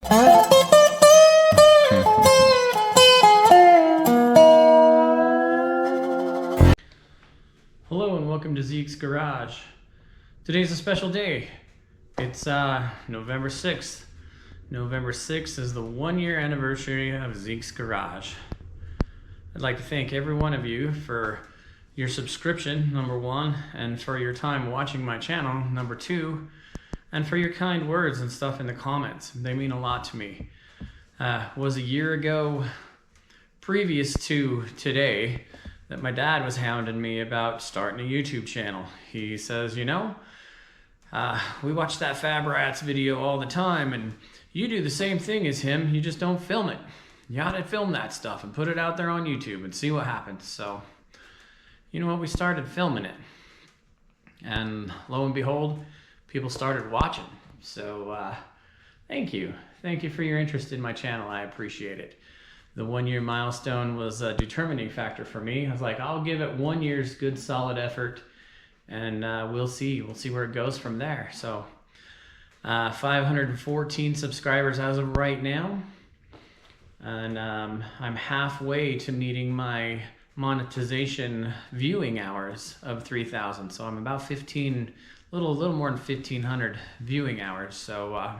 Hello and welcome to Zeek's Garage. Today's a special day. It's November 6th. November 6th is the 1-year anniversary of Zeek's Garage. I'd like to thank every one of you for your subscription, number one, and for your time watching my channel, number two, and for your kind words and stuff in the comments. They mean a lot to me. Was a year ago, previous to today, that my dad was hounding me about starting a YouTube channel. He says, you know, we watch that Fab Rats video all the time, and you do the same thing as him, you just don't film it. You ought to film that stuff and put it out there on YouTube and see what happens. So, you know what, we started filming it. And lo and behold, people started watching. So, thank you. Thank you for your interest in my channel. I appreciate it. The 1-year milestone was a determining factor for me. I was like, I'll give it 1 year's good solid effort, and we'll see where it goes from there. So 514 subscribers as of right now, and I'm halfway to meeting my monetization viewing hours of 3,000. So I'm about 15, little more than 1,500 viewing hours. So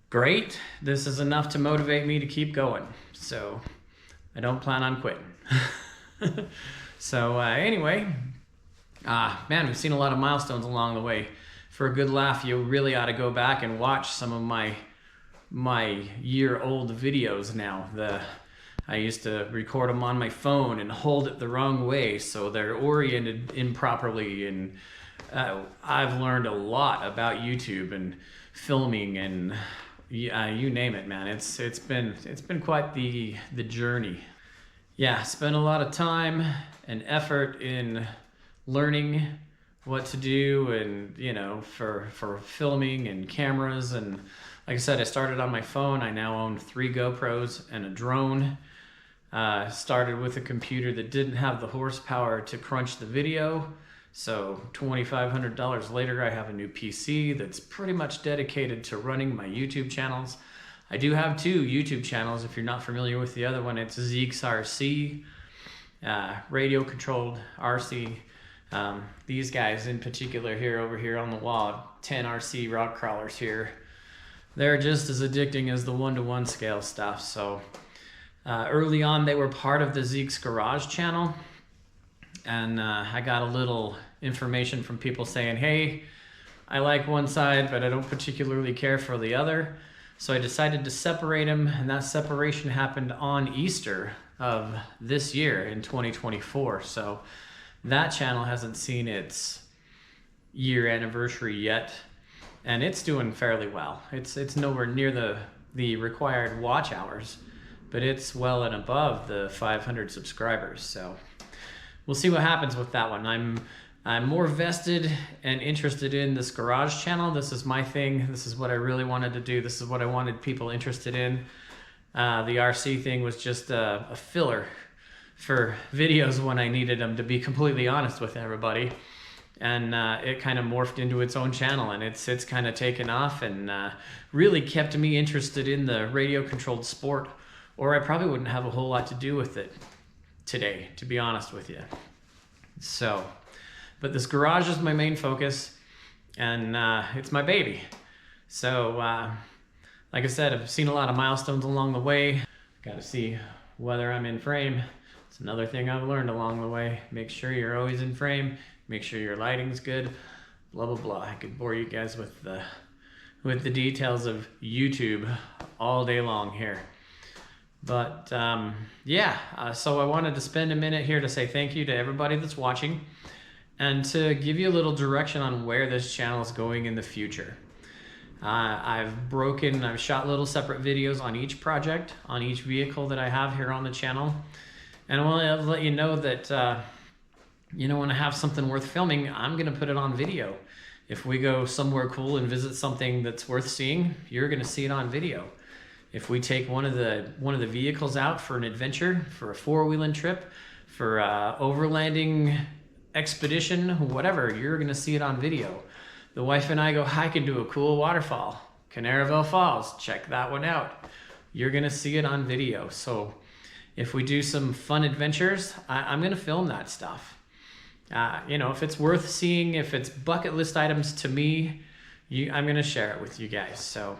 great. This is enough to motivate me to keep going. So I don't plan on quitting. So anyway, man, we've seen a lot of milestones along the way. For a good laugh, you really ought to go back and watch some of my year-old videos now. I used to record them on my phone and hold it the wrong way, so they're oriented improperly. And I've learned a lot about YouTube and filming and you name it, man. It's been quite the journey. Yeah, spent a lot of time and effort in learning what to do, and you know, for filming and cameras. And like I said, I started on my phone. I now own 3 GoPros and a drone. Started with a computer that didn't have the horsepower to crunch the video. So $2,500 later, I have a new PC that's pretty much dedicated to running my YouTube channels. I do have 2 YouTube channels. If you're not familiar with the other one, it's Zeek's RC, radio controlled RC. These guys in particular here, over here on the wall, 10 RC rock crawlers here. They're just as addicting as the 1-to-1 scale stuff. So early on, they were part of the Zeek's Garage channel. And I got a little information from people saying, hey, I like one side, but I don't particularly care for the other. So I decided to separate them, and that separation happened on Easter of this year in 2024. So that channel hasn't seen its year anniversary yet, and it's doing fairly well. It's nowhere near the required watch hours, but it's well and above the 500 subscribers. So we'll see what happens with that one. I'm more vested and interested in this garage channel. This is my thing. This is what I really wanted to do. This is what I wanted people interested in. The RC thing was just a filler for videos when I needed them, to be completely honest with everybody. And it kind of morphed into its own channel, and it's kind of taken off, and really kept me interested in the radio controlled sport, or I probably wouldn't have a whole lot to do with it today, to be honest with you. So, but this garage is my main focus, and it's my baby. So, like I said, I've seen a lot of milestones along the way. Got to see whether I'm in frame. It's another thing I've learned along the way. Make sure you're always in frame. Make sure your lighting's good. Blah blah blah. I could bore you guys with the details of YouTube all day long here. But yeah, so I wanted to spend a minute here to say thank you to everybody that's watching, and to give you a little direction on where this channel is going in the future. I've shot little separate videos on each project, on each vehicle that I have here on the channel. And I want to let you know that, you know, when I have something worth filming, I'm going to put it on video. If we go somewhere cool and visit something that's worth seeing, you're going to see it on video. If we take one of the vehicles out for an adventure, for a 4-wheeling trip, for overlanding expedition, whatever, you're going to see it on video. The wife and I go hiking to a cool waterfall. Canaveral Falls, check that one out. You're gonna see it on video. So if we do some fun adventures, I'm gonna film that stuff. You know, if it's worth seeing, if it's bucket list items to me, I'm gonna share it with you guys. So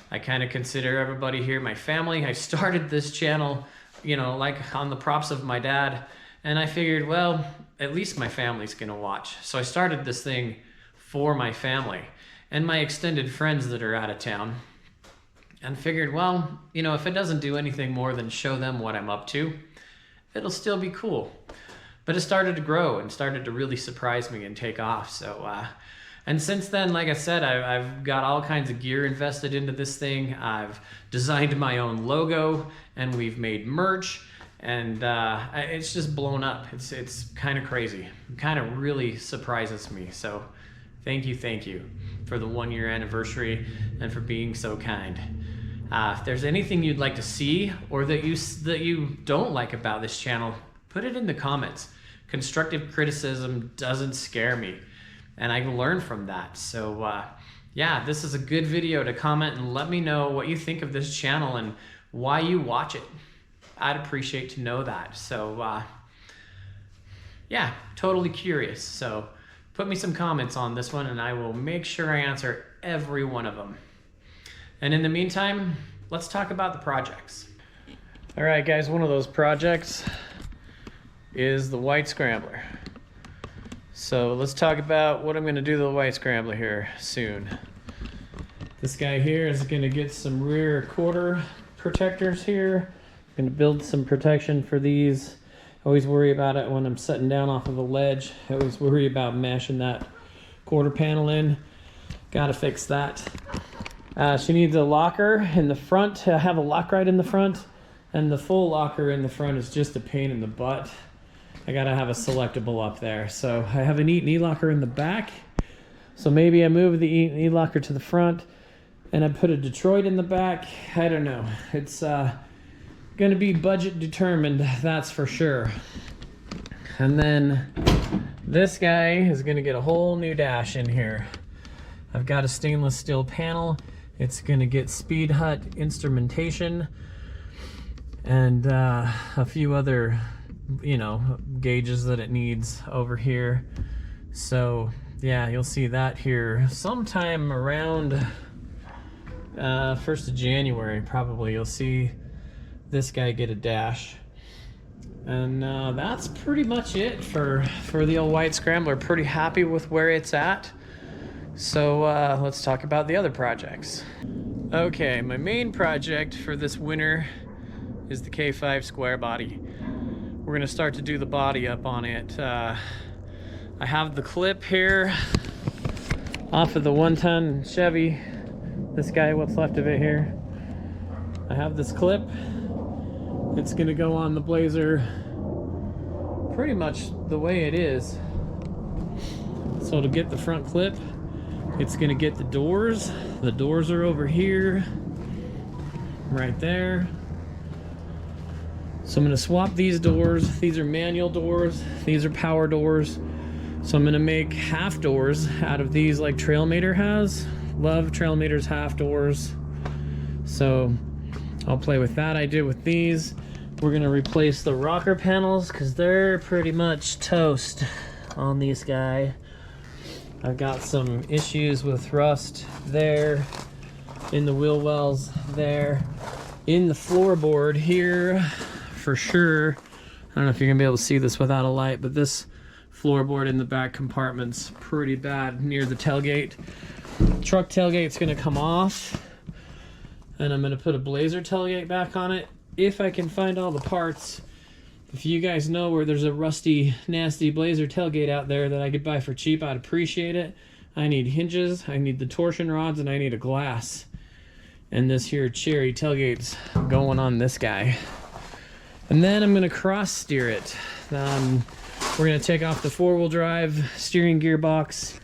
I kind of consider everybody here my family. I started this channel, you know, like on the props of my dad, and I figured, well, at least my family's gonna watch. So I started this thing for my family and my extended friends that are out of town, and figured, well, you know, if it doesn't do anything more than show them what I'm up to, it'll still be cool. But it started to grow and started to really surprise me and take off. So, and since then, like I said, I've got all kinds of gear invested into this thing. I've designed my own logo, and we've made merch, and it's just blown up. It's kind of crazy. It kind of really surprises me. So thank you for the 1-year anniversary and for being so kind. If there's anything you'd like to see or that you don't like about this channel, put it in the comments. Constructive criticism doesn't scare me, and I can learn from that. So yeah, this is a good video to comment and let me know what you think of this channel and why you watch it. I'd appreciate to know that. So yeah, totally curious. So put me some comments on this one and I will make sure I answer every one of them. And in the meantime, let's talk about the projects. All right, guys, one of those projects is the white scrambler. So let's talk about what I'm gonna do to the white scrambler here soon. This guy here is gonna get some rear quarter protectors here. I'm gonna build some protection for these. I always worry about it when I'm sitting down off of a ledge. I always worry about mashing that quarter panel in. Gotta fix that. She needs a locker in the front. I have a lock right in the front, and the full locker in the front is just a pain in the butt. I gotta have a selectable up there. So I have an Eaton E-locker in the back. So maybe I move the Eaton E-locker to the front and I put a Detroit in the back. I don't know. It's gonna be budget determined, that's for sure. And then this guy is gonna get a whole new dash in here. I've got a stainless steel panel. It's gonna get speed hut instrumentation and a few other, you know, gauges that it needs over here. So yeah, you'll see that here sometime around 1st of January probably. You'll see this guy get a dash, and that's pretty much it for the old white scrambler. Pretty happy with where it's at. So let's talk about the other projects. Okay, my main project for this winter is the K5 square body. We're gonna start to do the body up on it. I have the clip here off of the 1-ton Chevy. This guy, what's left of it here. I have this clip. It's gonna go on the Blazer pretty much the way it is. So to get the front clip, it's gonna get the doors. The doors are over here, right there. So I'm gonna swap these doors. These are manual doors. These are power doors. So I'm gonna make half doors out of these like Trailmater has. Love Trailmater's half doors. So I'll play with that. I did with these. We're gonna replace the rocker panels because they're pretty much toast on this guy. I've got some issues with rust there, in the wheel wells there, in the floorboard here. For sure, I don't know if you're gonna be able to see this without a light, but this floorboard in the back compartment's pretty bad near the tailgate. Truck tailgate's gonna come off, and I'm gonna put a Blazer tailgate back on it if I can find all the parts. If you guys know where there's a rusty, nasty Blazer tailgate out there that I could buy for cheap, I'd appreciate it. I need hinges, I need the torsion rods, and I need a glass. And this here cherry tailgate's going on this guy. And then I'm gonna cross steer it. We're gonna take off the 4-wheel drive steering gearbox,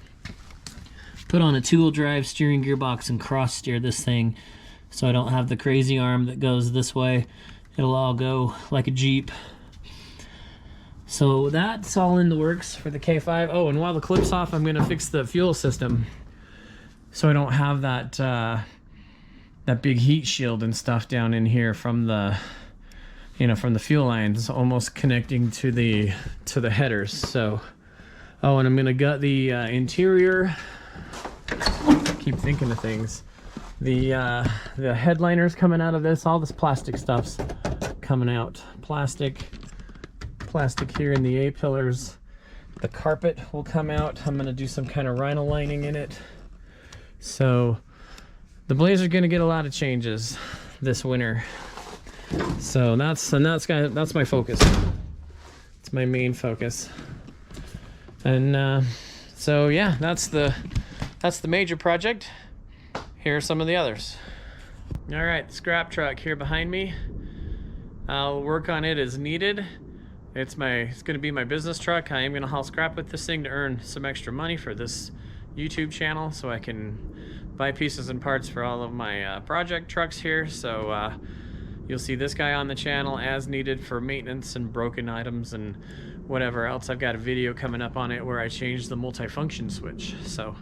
put on a 2-wheel drive steering gearbox, and cross steer this thing so I don't have the crazy arm that goes this way. It'll all go like a Jeep. So that's all in the works for the K5. Oh, and while the clip's off, I'm gonna fix the fuel system so I don't have that that big heat shield and stuff down in here from the, you know, from the fuel lines, almost connecting to the headers. So, oh, and I'm gonna gut the interior. Keep thinking of things. The headliners coming out of this, all this plastic stuff's coming out. Plastic here in the A-pillars. The carpet will come out. I'm gonna do some kind of rhino lining in it. So the Blazer gonna get a lot of changes this winter. So that's my focus. It's my main focus. And so yeah, that's the major project. Here are some of the others. All right, the scrap truck here behind me. I'll work on it as needed. It's gonna be my business truck. I am gonna haul scrap with this thing to earn some extra money for this YouTube channel, so I can buy pieces and parts for all of my project trucks here. So you'll see this guy on the channel as needed for maintenance and broken items and whatever else. I've got a video coming up on it where I changed the multifunction switch. So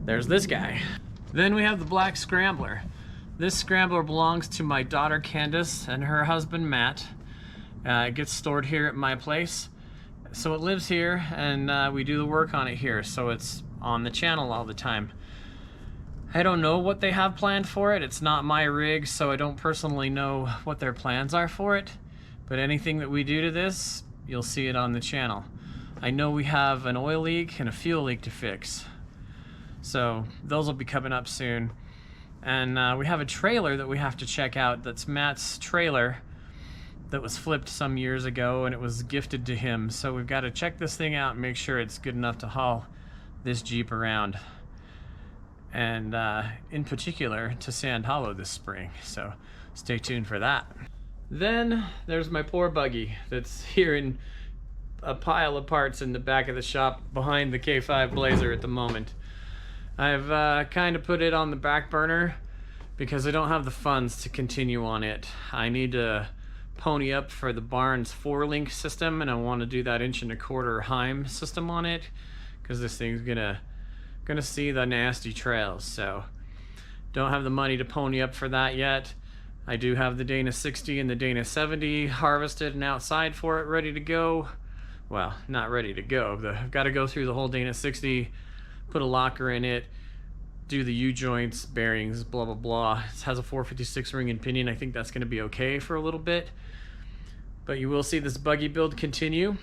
there's this guy. Then we have the black Scrambler. This Scrambler belongs to my daughter Candace and her husband Matt. It gets stored here at my place. So it lives here, and we do the work on it here. So it's on the channel all the time. I don't know what they have planned for it. It's not my rig, so I don't personally know what their plans are for it. But anything that we do to this, you'll see it on the channel. I know we have an oil leak and a fuel leak to fix. So those will be coming up soon. And we have a trailer that we have to check out. That's Matt's trailer that was flipped some years ago, and it was gifted to him. So we've got to check this thing out and make sure it's good enough to haul this Jeep around. And in particular to Sand Hollow this spring. So stay tuned for that. Then there's my poor buggy that's here in a pile of parts in the back of the shop behind the K5 Blazer at the moment. I've kind of put it on the back burner because I don't have the funds to continue on it. I need to pony up for the Barnes 4-link system, and I want to do that 1.25" Heim system on it because this thing's gonna see the nasty trails. So don't have the money to pony up for that yet. I do have the Dana 60 and the Dana 70 harvested and outside for it, ready to go. Well, not ready to go. I've got to go through the whole Dana 60, put a locker in it, do the U-joints, bearings, blah, blah, blah. It has a 456 ring and pinion. I think that's going to be okay for a little bit. But you will see this buggy build continue.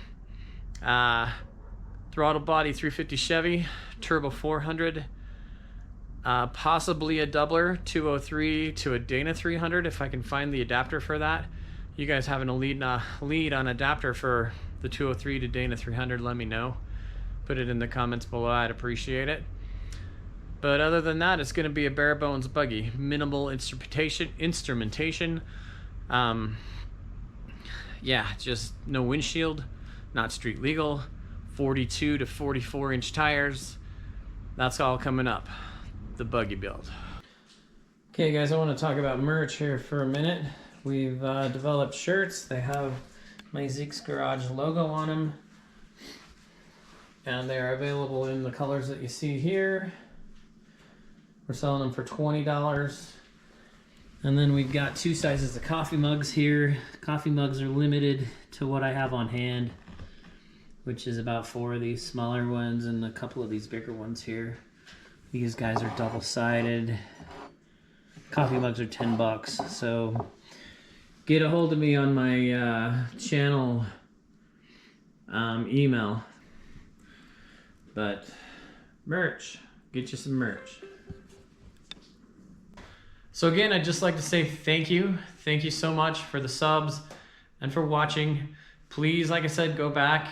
Throttle body 350 Chevy, turbo 400, possibly a doubler 203 to a Dana 300 if I can find the adapter for that. You guys having a lead on adapter for the 203 to Dana 300, let me know. Put it in the comments below, I'd appreciate it. But other than that, it's going to be a bare bones buggy, minimal instrumentation. Yeah, just no windshield, not street legal, 42 to 44 inch tires. That's all coming up, the buggy build. Okay guys, I want to talk about merch here for a minute. We've developed shirts. They have my Zeek's Garage logo on them. And they're available in the colors that you see here. We're selling them for $20. And then we've got 2 sizes of coffee mugs here. Coffee mugs are limited to what I have on hand, which is about 4 of these smaller ones and a couple of these bigger ones here. These guys are double-sided. Coffee mugs are $10, so get a hold of me on my channel email. But merch, get you some merch. So again, I'd just like to say thank you. Thank you so much for the subs and for watching. Please, like I said, go back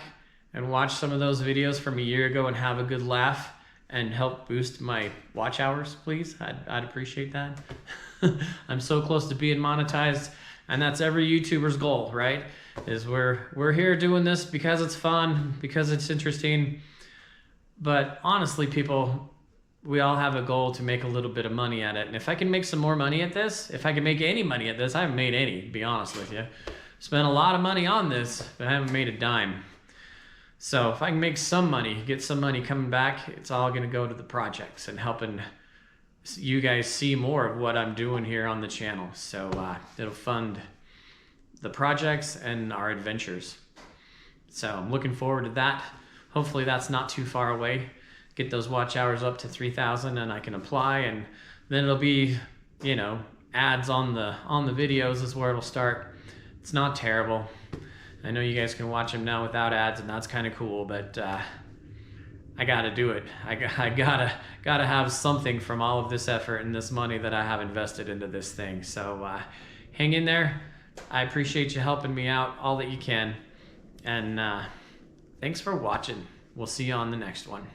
and watch some of those videos from a year ago and have a good laugh and help boost my watch hours, please. I'd appreciate that. I'm so close to being monetized, and that's every YouTuber's goal, right? Is we're here doing this because it's fun, because it's interesting. But honestly, people, we all have a goal to make a little bit of money at it. And if I can make some more money at this, if I can make any money at this, I haven't made any, to be honest with you. Spent a lot of money on this, but I haven't made a dime. So if I can make some money, get some money coming back, it's all gonna go to the projects and helping you guys see more of what I'm doing here on the channel. So it'll fund the projects and our adventures. So I'm looking forward to that. Hopefully that's not too far away. Get those watch hours up to 3,000 and I can apply, and then it'll be, you know, ads on the videos is where it'll start. It's not terrible. I know you guys can watch them now without ads, and that's kind of cool, but I gotta do it. I gotta have something from all of this effort and this money that I have invested into this thing. So hang in there. I appreciate you helping me out all that you can, and thanks for watching. We'll see you on the next one.